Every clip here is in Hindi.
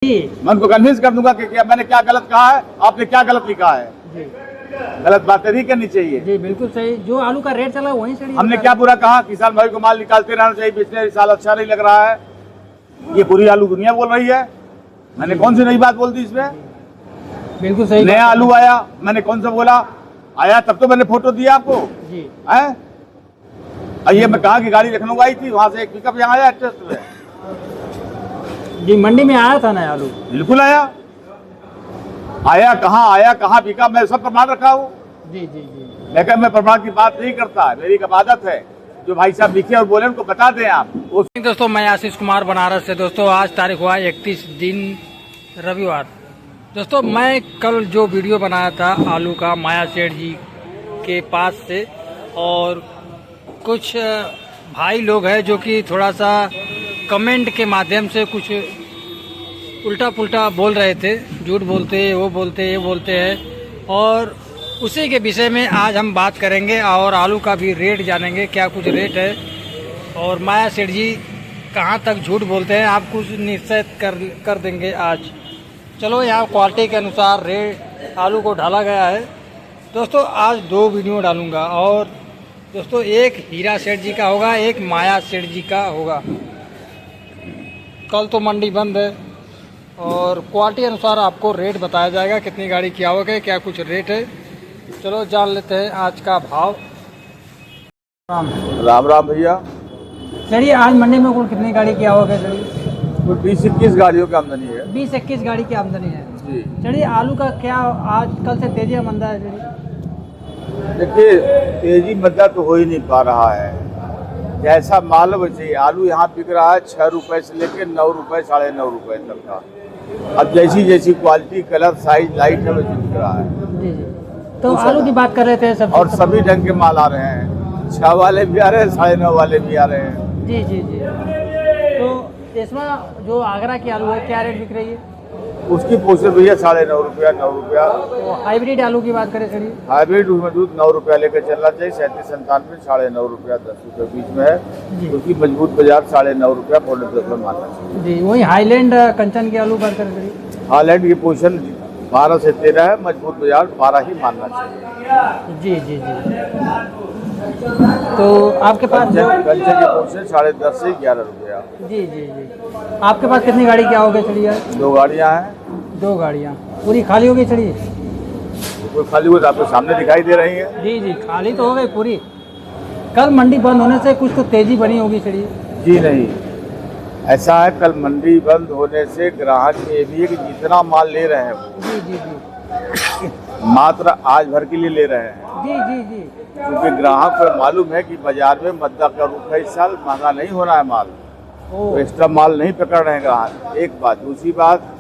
मैं उनको कन्विंस कर दूंगा कि क्या मैंने क्या गलत कहा है, आपने क्या गलत लिखा है। जी गलत बातें नहीं करनी चाहिए। जी बिल्कुल सही। जो आलू का रेट चला वहीं से हमने क्या बुरा कहा, किसान भाई को माल निकालते रहना चाहिए, पिछले साल अच्छा नहीं लग रहा है, ये पूरी आलू दुनिया बोल रही है। मैंने कौन सी नई बात बोल दी इसमें? बिल्कुल सही। नया आलू आया, मैंने कौन सा बोला? आया तब तो मैंने फोटो दिया आपको जी है। ये मैं कहा कि गाड़ी लखनऊ आई थी, वहां से एक पिकअप यहाँ आया टेस्ट में। जी मंडी में आया था ना आलू? बिल्कुल आया। आया कहाँ बिका, मैं सब प्रमाण रखा हूँ। जी जी जी। लेकिन मैं प्रमाण की बात नहीं करता, मेरी एक आदत है, जो भाई साहब लिखे और बोले उनको बता दें आप। दोस्तों मैं आशीष कुमार बनारस से। दोस्तों आज तारीख हुआ 31 दिन रविवार। दोस्तों मैं कल जो वीडियो बनाया था आलू का माया सेठ जी के पास से, और कुछ भाई लोग हैं जो कि थोड़ा सा कमेंट के माध्यम से कुछ उल्टा पुल्टा बोल रहे थे, झूठ बोलते वो बोलते ये बोलते हैं, और उसी के विषय में आज हम बात करेंगे और आलू का भी रेट जानेंगे क्या कुछ रेट है, और माया सेठ जी कहाँ तक झूठ बोलते हैं आप कुछ निश्चित कर देंगे आज। चलो यहाँ क्वालिटी के अनुसार रेट आलू को ढाला गया है। दोस्तों आज दो वीडियो डालूंगा, और दोस्तों एक हीरा सेठ जी का होगा, एक माया सेठ जी का होगा। कल तो मंडी बंद है, और क्वालिटी अनुसार आपको रेट बताया जाएगा, कितनी गाड़ी की आवक है, क्या कुछ रेट है। चलो जान लेते हैं आज का भाव। राम राम भैया। चलिए आज मंडी में कुल कितनी गाड़ी की आवक है? चलिए 20-21 गाड़ियों की आमदनी है। 20-21 गाड़ी की आमदनी है जी। चलिए आलू का क्या आज कल से तेजी मंदा है? चलिए देखिए तेजी मंदा तो हो ही नहीं पा रहा है, जैसा माल वैसे आलू यहाँ बिक रहा है 6 रुपए से लेके 9 रुपए 9.5 रुपए तक का। अब जैसी जैसी क्वालिटी कलर साइज लाइट है वैसे बिक रहा है। जी जी। तो आलू की बात कर रहे थे सब, और सभी ढंग के माल आ रहे हैं, 6 वाले भी आ रहे हैं, 9.5 वाले भी आ रहे हैं। जी जी जी। तो इसमें जो आगरा की आलू है क्या रेट बिक रही है? उसकी पोस्टर भैया 9.5 रुपया 9 रुपया। तो हाइब्रिड आलू की बात करें चलिए? हाइब्रिड उसमें दूध 9 रुपया लेकर चलना चाहिए, 37-97 9.5 रुपया 10 रुपये बीच में है। उसकी मजबूत बाजार 9.5 रुपया 10 में मानना चाहिए। जी वही हाईलैंड कंचन की आलू बात करें चलिए? हाईलैंड की पोजीशन 12 से 13 है, मजबूत बाजार 12 ही मानना चाहिए। जी जी जी। तो आपके पास कंचन की पोजीशन 10.5 से 11 रुपया। जी जी जी। आपके पास कितनी गाड़ी क्या हो गई? चलिए 2 गाड़ियाँ हैं। 2 गाड़ियाँ पूरी खाली हो गई? चलिए कोई खाली हुई आपको सामने दिखाई दे रही है। जी जी खाली तो हो गई पूरी। कल मंडी बंद होने से कुछ तो तेजी बनी होगी? चलिए जी नहीं, ऐसा है कल मंडी बंद होने से ग्राहक ये भी है कि जितना माल ले रहे हैं वो जी जी जी मात्र आज भर के लिए ले रहे हैं, जी जी जी। क्योंकि ग्राहक को मालूम है कि बाजार में मद्दा का रुख है, इस साल महंगा नहीं होना है माल, तो एक्स्ट्रा माल नहीं पकड़ रहे हैं ग्राहक। एक बात, दूसरी बात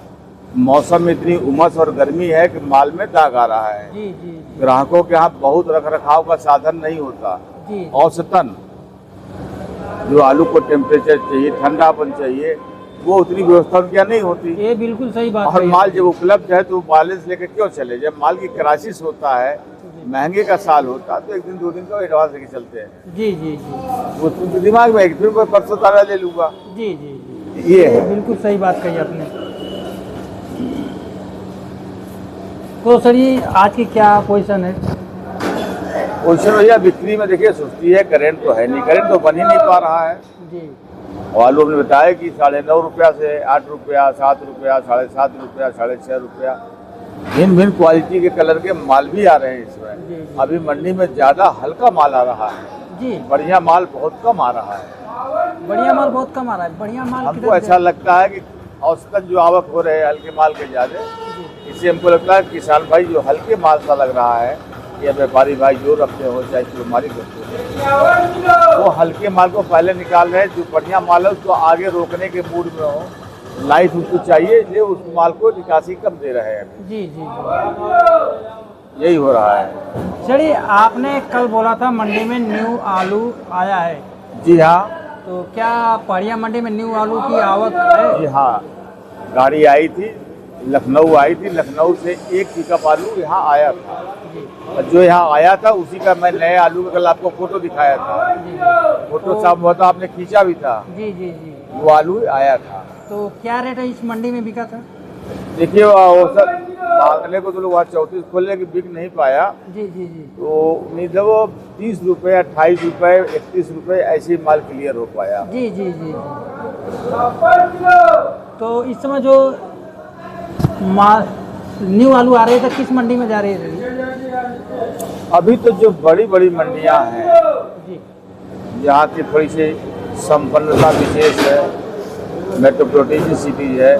मौसम में इतनी उमस और गर्मी है कि माल में दाग आ रहा है। जी जी ग्राहकों के यहाँ बहुत रख रखाव का साधन नहीं होता। जी। औसतन जो आलू को टेम्परेचर चाहिए, ठंडापन चाहिए, वो उतनी व्यवस्था उनके यहाँ नहीं होती। ये बिल्कुल सही बात और है। माल जब उपलब्ध है तो बैलेंस लेके क्यों चले? जब माल की क्राइसिस होता है, महंगे का साल होता है, तो 1 दिन 2 दिन का एडवांस लेके चलते हैं। जी जी जी वो तो दिमाग में है कि फिर मैं परसों तारा ले लूंगा। जी जी जी। ये है। बिल्कुल सही बात कही आपने। तो सर ये आज की क्या पोजीशन है? पोजीशन भैया बिक्री में देखिए सुस्ती है, करेंट तो है नहीं, करेंट तो बन ही नहीं पा रहा है। जी। और आलू ने बताया कि 9.5 रुपया से 8 रुपया 7 रुपया 7.5 रुपया 6.5 रुपया, भिन्न भिन्न क्वालिटी के कलर के माल भी आ रहे हैं इसमें। जी। अभी मंडी में ज्यादा हल्का माल आ रहा है जी। बढ़िया माल बहुत कम आ रहा है। बढ़िया माल बहुत कम आ रहा है। बढ़िया माल हमको ऐसा लगता है कि औसतन जो आवक हो रहे हैं हल्के माल के ज्यादा, इससे हमको लगता है किसान भाई जो हल्के माल सा लग रहा है, या व्यापारी भाई जो रखते हो चाहे चुरमारी करते हो, वो हल्के माल को पहले निकाल रहे हैं। जो बढ़िया माल है उसको आगे रोकने के मूड में हो, लाइफ उसको चाहिए, इसलिए उस माल को निकासी कम दे रहे हैं। जी जी जी। यही हो रहा है। चलिए आपने कल बोला था मंडी में न्यू आलू आया है। जी हाँ। तो क्या पहाड़िया मंडी में न्यू आलू की आवक है? जी हाँ, गाड़ी आई थी, लखनऊ आई थी, लखनऊ से एक पिकअप आलू यहाँ आया था। और जो यहाँ आया था उसी का मैं नए आलू का कल आपको फोटो दिखाया था। फोटो साहब हुआ था, आपने खींचा भी था। जी जी जी। वो आलू आया था। तो क्या रेट है इस मंडी में बिका था? देखिए वो सर मांगने को तो लोग वहाँ 34 खोलने की बिक नहीं पाया, जी जी जी। तो उम्मीद है वो 30 रुपये, 28 रुपये, 31 रुपये ऐसे ही माल क्लियर हो पाया। जी जी जी। तो इस समय जो माल न्यू आलू आ रहे थे किस मंडी में जा रहे थे? अभी तो जो बड़ी बड़ी मंडियाँ हैं जी जहाँ की थोड़ी सी संपन्नता विशेष है, मेट्रोपॉलिटन सिटीज है,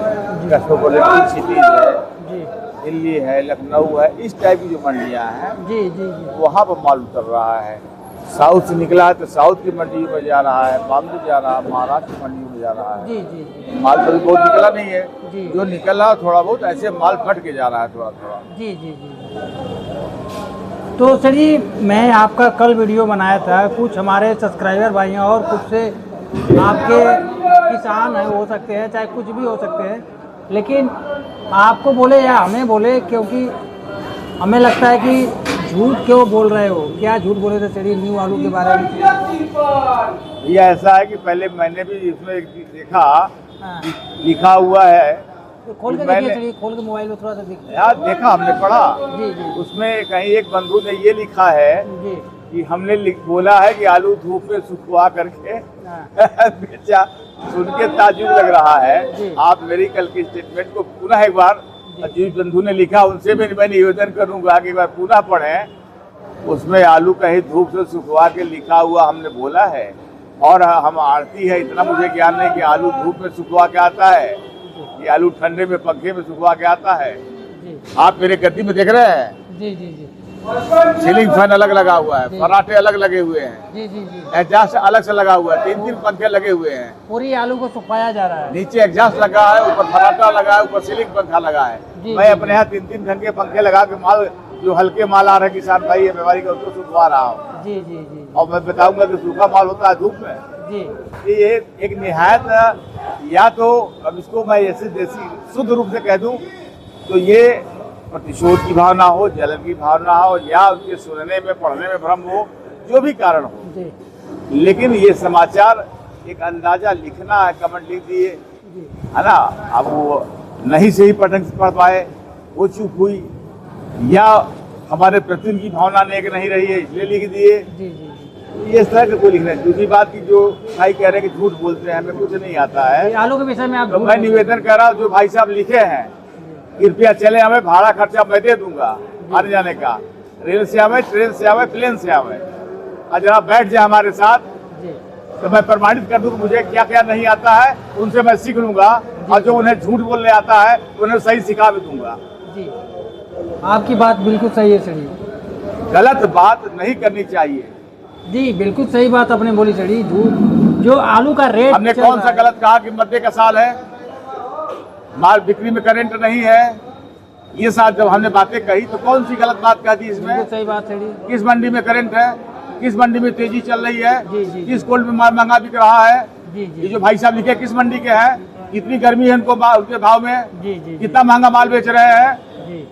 कॉस्मोपॉलिटन सिटीज है, जी दिल्ली है, लखनऊ है, इस टाइप की जो मंडियाँ हैं जी जी जी। वहाँ पर माल उतर रहा है। साउथ से निकला है तो साउथ की मंडियों में जा रहा है, बॉम्बे जा रहा है, महाराष्ट्र की मंडियों में जा रहा है। जी जी जी माल तो बहुत निकला नहीं है, जी। जो निकला थोड़ा बहुत ऐसे माल फट के जा रहा है थोड़ा थोड़ा। जी जी जी। तो सर जी मैं आपका कल वीडियो बनाया था, कुछ हमारे सब्सक्राइबर भाई हैं और कुछ से आपके किसान हैं, हो सकते हैं चाहे कुछ भी हो सकते हैं, लेकिन आपको बोले या हमें बोले, क्योंकि हमें लगता है कि झूठ क्यों बोल रहे हो, क्या झूठ बोले थे सर न्यू आलू के बारे में? ये ऐसा है कि पहले मैंने भी इसमें देखा, हाँ। लिखा हुआ है, तो खोल के मैंने- देखिए, खोल के मोबाइल में थोड़ा सा देखिए। यार देखा, हमने पढ़ा, जी जी उसमें कहीं एक बंधु ने ये लिखा है जी। कि हमने बोला है कि आलू धूप में सुखवा करके हाँ। बेचा। सुन के ताजुब लग रहा जी। है। आप मेरी कल की स्टेटमेंट को पुनः एक बार, जिस बंधु ने लिखा उनसे भी मैं निवेदन करूंगा कि एक बार पुनः पढ़ें। उसमें आलू कहीं धूप से सुखवा के लिखा हुआ हमने बोला है, और हम आड़ती है, इतना मुझे ज्ञान नहीं कि आलू धूप में सुखवा के आता है, ये आलू ठंडे में पंखे में सुखवा के आता है। जी आप मेरे गद्दी में देख रहे हैं, जी जी जी सीलिंग फैन अलग लगा हुआ है, फराटे अलग लगे हुए हैं, जी जी जी। एग्जास्ट अलग से लगा हुआ है, 3-3 पंखे लगे हुए हैं, पूरी आलू को सुखाया जा रहा है। नीचे एग्जास्ट लगा है, ऊपर फराटा लगा है, ऊपर सीलिंग पंखा लगा है। जी, मैं जी, अपने यहाँ 3-3 ढंग के पंखे लगा के माल, जो हल्के माल आ रहे हैं किसान भाई है व्यापारी का, उसको सुखवा रहा हूँ। जी जी जी और मैं बताऊंगा कि सूखा माल होता है धूप में। जी ये एक निहायत, या तो अब इसको मैं ऐसे देसी शुद्ध रूप से कह दूं तो ये प्रतिशोध की भावना हो, जलन की भावना हो, या उनके सुनने में पढ़ने में भ्रम हो, जो भी कारण हो, जी लेकिन ये समाचार एक अंदाजा लिखना है, कमेंट लिख दिए, जी है ना। अब वो नहीं सही पढ़ पाए, वो चूक हुई, या हमारे प्रतिनिधि की भावना नेक नहीं रही है इसलिए लिख दिए, जी जी। ये इस तरह के कोई लिखना है। दूसरी बात की जो भाई कह रहे हैं कि झूठ बोलते हैं, हमें कुछ नहीं आता है, आलू के विषय में आप तो मैं निवेदन कर रहा हूँ जो भाई साहब लिखे हैं, कृपया चले, हमें भाड़ा खर्चा मैं दे दूंगा आने जाने का, रेल से आवे, ट्रेन से आवे, प्लेन से आवे, और जरा बैठ जाए हमारे साथ, जी तो मैं प्रमाणित कर दूं कि मुझे क्या क्या नहीं आता है, उनसे मैं सीख लूंगा, और जो उन्हें झूठ बोलने आता है उन्हें सही सिखा भी दूंगा। जी। आपकी बात बिल्कुल सही है सर, गलत बात नहीं करनी चाहिए। जी बिल्कुल सही बात आपने बोली सर। झूठ, जो आलू का रेट हमने चल कौन रहा सा है। गलत कहा कि मध्य का साल है, माल बिक्री में करंट नहीं है, ये साथ जब हमने बातें कही तो कौन सी गलत बात कह दी बिल्कुल इसमें? सही बात है। किस मंडी में करंट है, किस मंडी में तेजी चल रही है, जी, जी, किस कोल्ड में माल महंगा बिक रहा है, जी ये जी जो भाई साहब लिखे किस मंडी के हैं, कितनी गर्मी है उनको, उनके भाव में जी जी कितना महंगा माल बेच रहे हैं, जी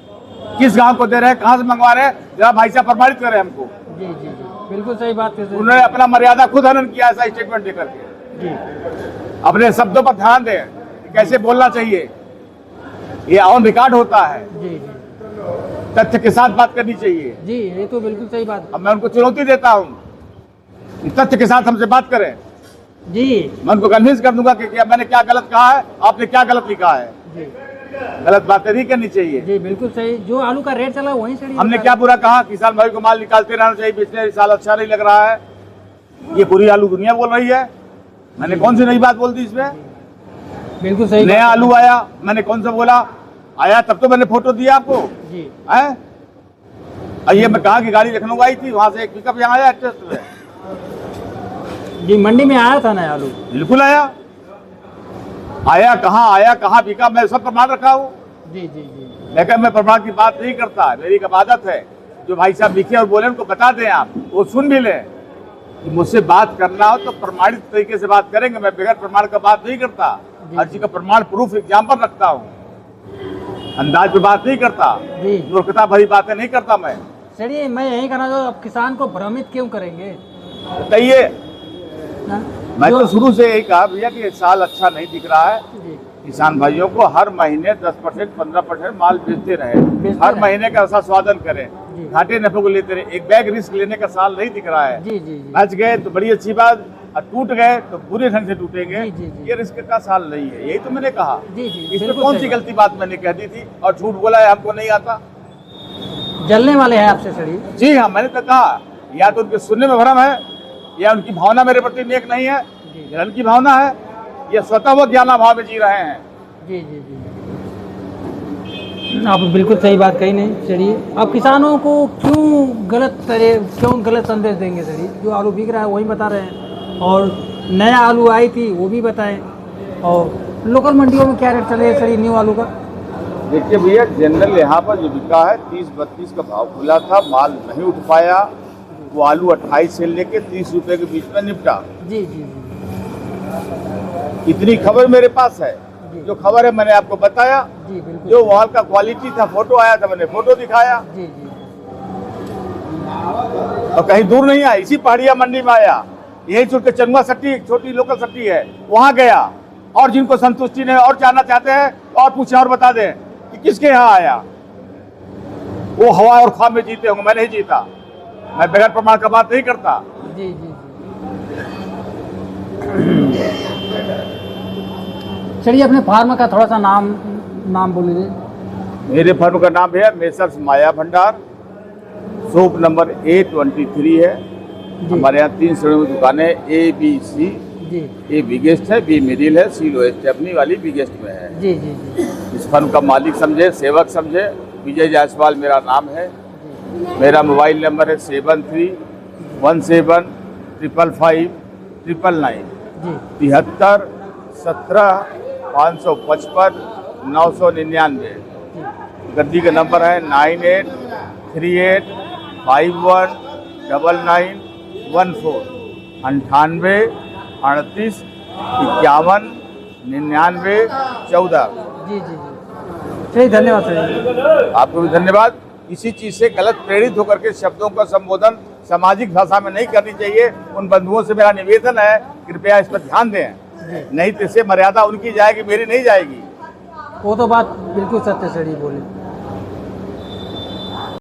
किस गांव को दे रहे हैं, कहाँ से मंगवा रहे हैं, जरा भाई साहब प्रमाणित करें हमको। जी जी जी बिल्कुल सही बात है सर। उन्होंने अपना मर्यादा खुद हनन किया ऐसा स्टेटमेंट देकर के। जी अपने शब्दों पर ध्यान दें कि कैसे बोलना चाहिए, ये ऑन रिकॉर्ड होता है, जी जी तथ्य के साथ बात करनी चाहिए। जी ये तो बिल्कुल सही बात अब मैं उनको चुनौती देता हूँ कि तथ्य के साथ हमसे बात करें, है। जी मैं उनको कन्विंस कर दूंगा कि मैंने क्या गलत कहा है, आपने क्या गलत लिखा है। जी गलत बातें नहीं करनी चाहिए। जी बिल्कुल सही। जो आलू का रेट चला वहीं से हमने क्या बुरा कहा, किसान भाई को माल निकालते रहना चाहिए, पिछले साल अच्छा नहीं लग रहा है, ये पूरी आलू दुनिया बोल रही है, मैंने कौन सी नई बात बोल दी इसमें? बिल्कुल सही नया बात आलू आया, मैंने कौन सा बोला? आया तब तो मैंने फोटो दिया आपको, है। जी है? और ये मैं कहा कि गाड़ी लखनऊ आई थी, वहां से एक पिकअप यहाँ आया टेस्ट में, जी मंडी में आया था ना आलू। बिल्कुल आया। आया कहाँ बिका, मैं सब प्रमाण रखा हूँ, जी जी जी लेकिन मैं प्रमाण की बात नहीं करता, मेरी एक आदत है, जो भाई साहब लिखे और बोले उनको बता दें आप, वो सुन भी लें कि मुझसे बात करना हो तो प्रमाणित तरीके से बात करेंगे, मैं बगैर प्रमाण का बात नहीं करता, हर चीज का प्रमाण प्रूफ एग्जाम्पल रखता हूँ, अंदाज पे बात नहीं करता, जी मूर्खता भरी बातें नहीं करता मैं। चलिए मैं यही कहना चाहूँ, अब किसान को भ्रमित क्यों करेंगे? बताइए, हाँ? मैं जो- तो शुरू से यही कहा भैया कि साल अच्छा नहीं दिख रहा है, जी किसान भाइयों को हर महीने 10% 15% माल बेचते रहे, हर रहे। महीने का ऐसा स्वादन करें, जी। घाटे नफे को लेते रहे। एक बैग रिस्क लेने का साल नहीं दिख रहा है। जी जी जी बच गए तो बड़ी अच्छी बात, और टूट गए तो बुरे ढंग से टूटेंगे। जी, जी, जी। ये रिस्क का साल नहीं है, यही तो मैंने कहा। जी जी इसमें बिल्कुल कौन सही सी बात। गलती बात मैंने कह दी थी और झूठ बोला है हमको नहीं आता। जलने वाले हैं आपसे सर ये। जी हाँ, मैंने तो कहा या तो उनके सुनने में भ्रम है या उनकी भावना मेरे प्रति नेक नहीं है, जी जलन की भावना है, या स्वतः वो ज्ञानाभाव में जी रहे हैं। जी जी जी आप बिल्कुल सही बात कही। नहीं चलिए, आप किसानों को क्यों गलत संदेश देंगे सर? ये जो आलू बिक रहा है वही बता रहे हैं, और नया आलू आई थी वो भी बताएं, और लोकल मंडियों में क्या रेट चले सर ये न्यू आलू का? देखिए भैया, जनरल यहाँ पर जो बिका है 30-32 का भाव खुला था, माल नहीं उठ पाया, वो आलू 28 से लेके 30 रुपए के बीच में निपटा। जी जी जी इतनी खबर मेरे पास है। जी। जो खबर है मैंने आपको बताया, जी बिल्कुल। जो माल का क्वालिटी था, फोटो आया था, मैंने फोटो दिखाया। जी जी और कहीं दूर नहीं आया, इसी पहाड़िया मंडी में आया। यही छोड़ के चंगुआ सट्टी, छोटी लोकल सट्टी है, वहां गया। और जिनको संतुष्टि नहीं और जानना चाहते हैं और पूछे और बता दें कि किसके यहाँ आया। वो हवा और ख्वाब में जीते होंगे, मैं नहीं जीता। मैं बगैर प्रमाण का बात नहीं करता। जी जी चलिए, अपने फार्म का थोड़ा सा नाम बोल लीजिए। मेरे फर्म का नाम है मेसर्स माया भंडार, शॉप नंबर A23 है। जी। हमारे यहाँ 3 श्रेणी में दुकानें ABC। जी ए बिगेस्ट है, बी मिडिल है, सी लोएस्ट है, अपनी वाली बिगेस्ट में है। जी जी जी इस फर्म का मालिक समझे, सेवक समझे। विजय जायसवाल मेरा नाम है। मेरा मोबाइल नंबर है 7317555999 जी 73 17 555 999। गद्दी का नंबर है 9838519914 98 38 51 99 14। जी जी जी चलिए, धन्यवाद सर। आपको भी धन्यवाद। किसी चीज से गलत प्रेरित होकर के शब्दों का संबोधन सामाजिक भाषा में नहीं करनी चाहिए। उन बंधुओं से मेरा निवेदन है, कृपया इस पर ध्यान दें, नहीं तो इससे मर्यादा उनकी जाएगी, मेरी नहीं जाएगी। वो तो बात बिल्कुल सत्य सर ही बोले।